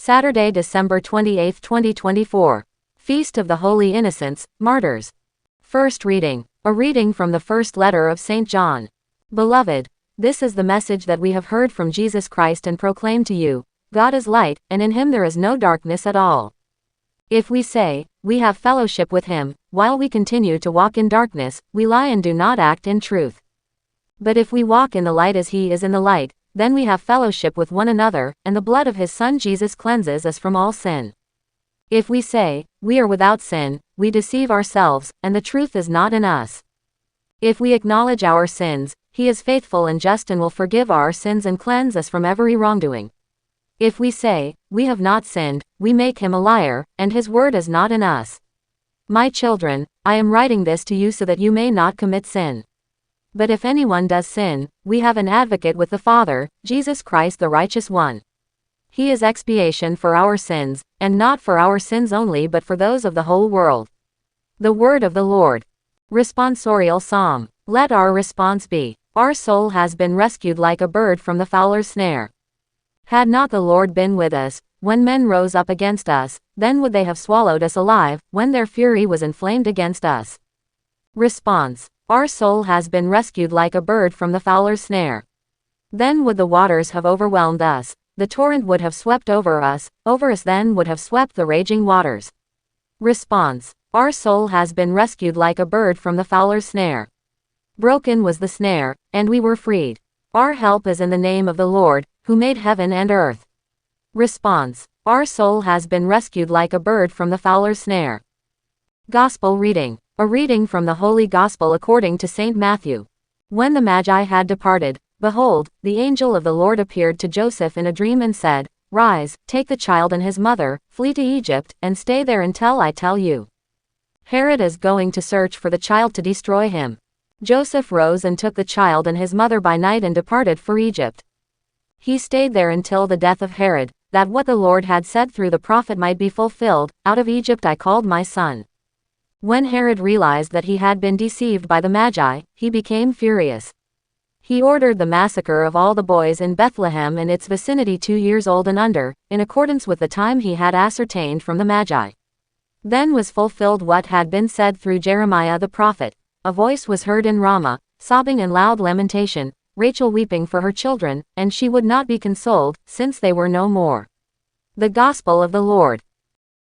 Saturday, December 28, 2024. Feast of the Holy Innocents, Martyrs. First reading. A reading from the first letter of St. John. Beloved, this is the message that we have heard from Jesus Christ and proclaim to you: God is light, and in him there is no darkness at all. If we say, we have fellowship with him, while we continue to walk in darkness, we lie and do not act in truth. But if we walk in the light as he is in the light, then we have fellowship with one another, and the blood of his Son Jesus cleanses us from all sin. If we say, we are without sin, we deceive ourselves, and the truth is not in us. If we acknowledge our sins, he is faithful and just and will forgive our sins and cleanse us from every wrongdoing. If we say, we have not sinned, we make him a liar, and his word is not in us. My children, I am writing this to you so that you may not commit sin. But if anyone does sin, we have an advocate with the Father, Jesus Christ the righteous one. He is expiation for our sins, and not for our sins only but for those of the whole world. The word of the Lord. Responsorial Psalm. Let our response be: our soul has been rescued like a bird from the fowler's snare. Had not the Lord been with us, when men rose up against us, then would they have swallowed us alive, when their fury was inflamed against us. Response. Our soul has been rescued like a bird from the fowler's snare. Then would the waters have overwhelmed us, the torrent would have swept over us then would have swept the raging waters. Response. Our soul has been rescued like a bird from the fowler's snare. Broken was the snare, and we were freed. Our help is in the name of the Lord, who made heaven and earth. Response. Our soul has been rescued like a bird from the fowler's snare. Gospel reading. A reading from the Holy Gospel according to St. Matthew. When the Magi had departed, behold, the angel of the Lord appeared to Joseph in a dream and said, Rise, take the child and his mother, flee to Egypt, and stay there until I tell you. Herod is going to search for the child to destroy him. Joseph rose and took the child and his mother by night and departed for Egypt. He stayed there until the death of Herod, that what the Lord had said through the prophet might be fulfilled, Out of Egypt I called my son. When Herod realized that he had been deceived by the Magi, he became furious. He ordered the massacre of all the boys in Bethlehem and its vicinity 2 years old and under, in accordance with the time he had ascertained from the Magi. Then was fulfilled what had been said through Jeremiah the prophet. A voice was heard in Ramah, sobbing and loud lamentation, Rachel weeping for her children, and she would not be consoled, since they were no more. The Gospel of the Lord.